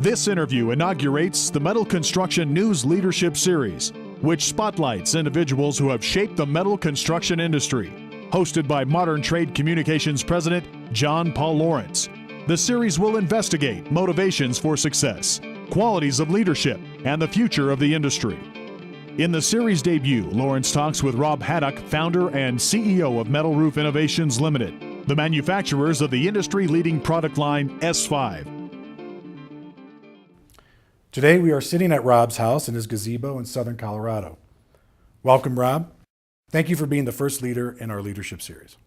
This interview inaugurates the Metal Construction News Leadership Series, which spotlights individuals who have shaped the metal construction industry. Hosted by Modern Trade Communications President John Paul Lawrence. The series will investigate motivations for success, qualities of leadership, and the future of the industry. In the series debut, Lawrence talks with Rob Haddock, founder and CEO of Metal Roof Innovations Limited, the manufacturers of the industry-leading product line S5. Today we are sitting at Rob's house in his gazebo in southern Colorado. Welcome, Rob. Thank you for being the first leader in our leadership series.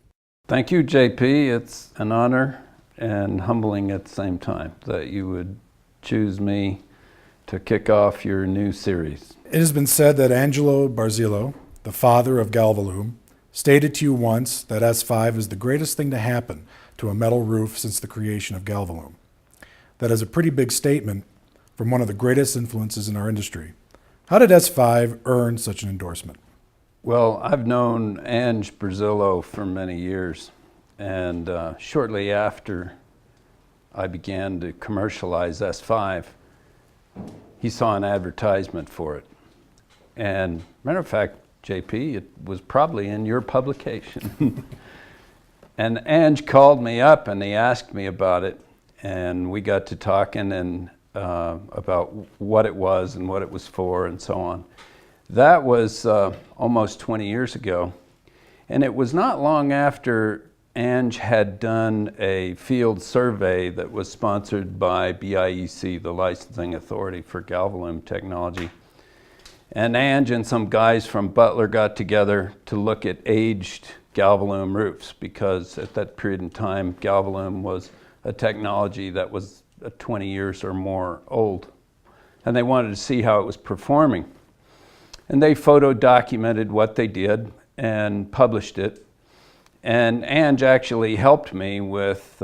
Thank you, JP. It's an honor and humbling at the same time that you would choose me to kick off your new series. It has been said that Angelo Barzillo, the father of Galvalume, stated to you once that S5 is the greatest thing to happen to a metal roof since the creation of Galvalume. That is a pretty big statement from one of the greatest influences in our industry. How did S5 earn such an endorsement? Well, I've known Ange Barzillo for many years, and shortly after I began to commercialize S5, he saw an advertisement for it. And matter of fact, JP, it was probably in your publication. And Ange called me up and he asked me about it, and we got to talking and about what it was and what it was for and so on. That was almost 20 years ago, and it was not long after Ange had done a field survey that was sponsored by BIEC, the licensing authority for Galvalume technology. And Ange and some guys from Butler got together to look at aged Galvalume roofs, because at that period in time, Galvalume was a technology that was 20 years or more old. And they wanted to see how it was performing. And they photo documented what they did and published it. And Ange actually helped me with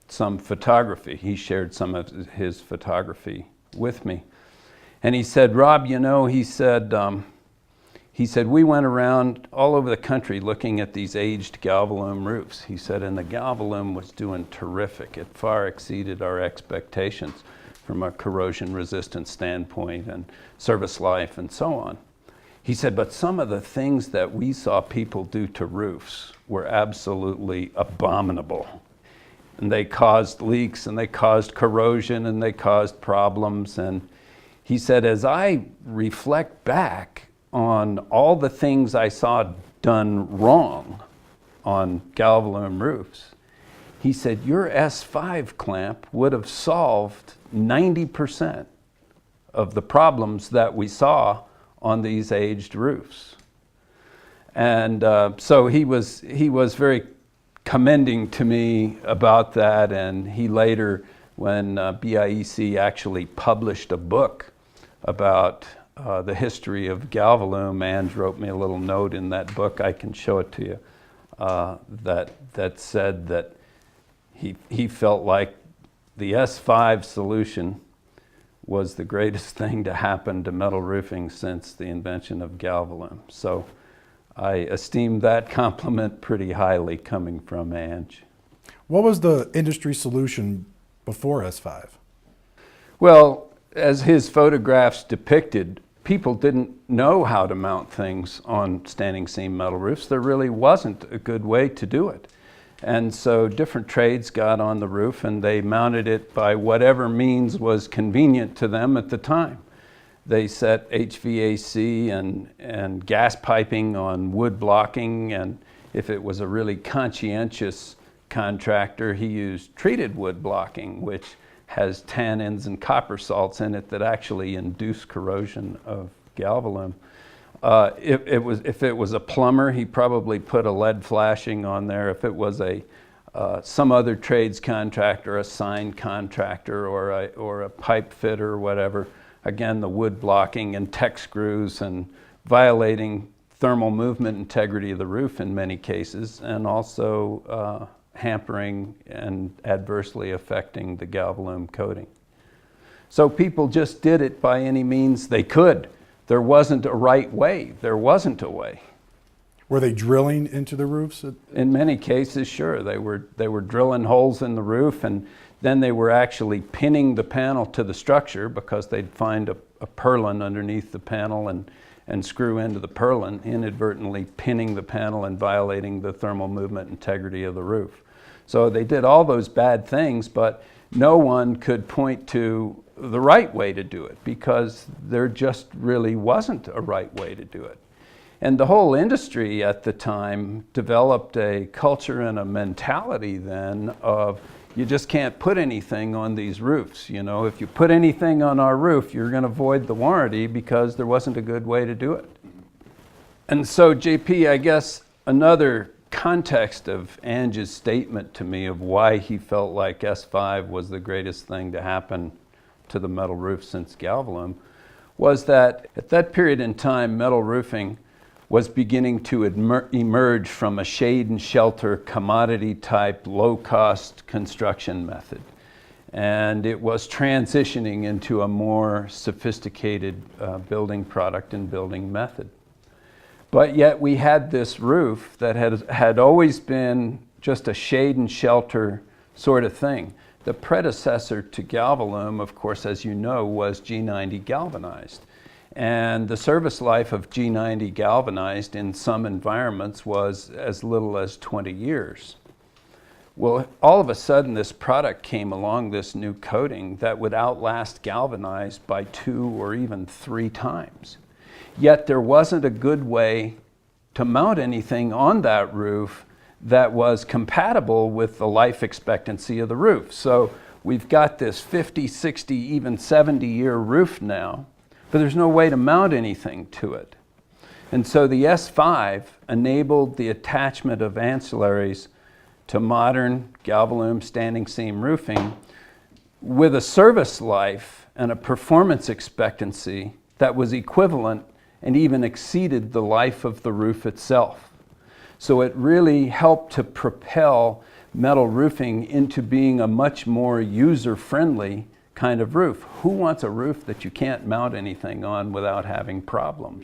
some photography. He shared some of his photography with me. And he said, Rob, you know, he said, we went around all over the country looking at these aged Galvalume roofs. He said, and the Galvalume was doing terrific. It far exceeded our expectations from a corrosion resistant standpoint and service life and so on. He said, but some of the things that we saw people do to roofs were absolutely abominable. And they caused leaks and they caused corrosion and they caused problems. And he said, as I reflect back on all the things I saw done wrong on Galvalume roofs, he said, your S5 clamp would have solved 90% of the problems that we saw on these aged roofs. And so he was very commending to me about that. And he later, when BIEC actually published a book about the history of Galvalume, Ange wrote me a little note in that book, I can show it to you, that said that he felt like the S5 solution was the greatest thing to happen to metal roofing since the invention of Galvalume. So I esteem that compliment pretty highly coming from Ange. What was the industry solution before S5? Well, as his photographs depicted, people didn't know how to mount things on standing seam metal roofs. There really wasn't a good way to do it. And so different trades got on the roof and they mounted it by whatever means was convenient to them at the time. They set HVAC and gas piping on wood blocking, and if it was a really conscientious contractor, he used treated wood blocking, which has tannins and copper salts in it that actually induce corrosion of Galvalume. If it was a plumber, he probably put a lead flashing on there. If it was some other trades contractor, a sign contractor, or a pipe fitter or whatever, again, the wood blocking and tech screws and violating thermal movement integrity of the roof in many cases, and also hampering and adversely affecting the Galvalume coating. So people just did it by any means they could. There wasn't a right way. There wasn't a way. Were they drilling into the roofs? In many cases, sure. They were drilling holes in the roof, and Then they were actually pinning the panel to the structure because they'd find a purlin underneath the panel and screw into the purlin, inadvertently pinning the panel and violating the thermal movement integrity of the roof. So they did all those bad things, but no one could point to the right way to do it because there just really wasn't a right way to do it. And the whole industry at the time developed a culture and a mentality then of, you just can't put anything on these roofs. You know, if you put anything on our roof, you're going to void the warranty because there wasn't a good way to do it. And so, JP, I guess another context of Ange's statement to me of why he felt like S5 was the greatest thing to happen to the metal roof since Galvalume was that at that period in time, metal roofing was beginning to emerge from a shade and shelter commodity type low cost construction method. And it was transitioning into a more sophisticated building product and building method. But yet we had this roof that had always been just a shade and shelter sort of thing. The predecessor to Galvalume, of course, as you know, was G90 galvanized. And the service life of G90 galvanized in some environments was as little as 20 years. Well, all of a sudden this product came along, this new coating that would outlast galvanized by 2 or even 3 times. Yet there wasn't a good way to mount anything on that roof that was compatible with the life expectancy of the roof. So we've got this 50, 60, even 70-year roof now, but there's no way to mount anything to it. And so the S5 enabled the attachment of ancillaries to modern Galvalume standing seam roofing with a service life and a performance expectancy that was equivalent and even exceeded the life of the roof itself. So it really helped to propel metal roofing into being a much more user-friendly kind of roof. Who wants a roof that you can't mount anything on without having problems?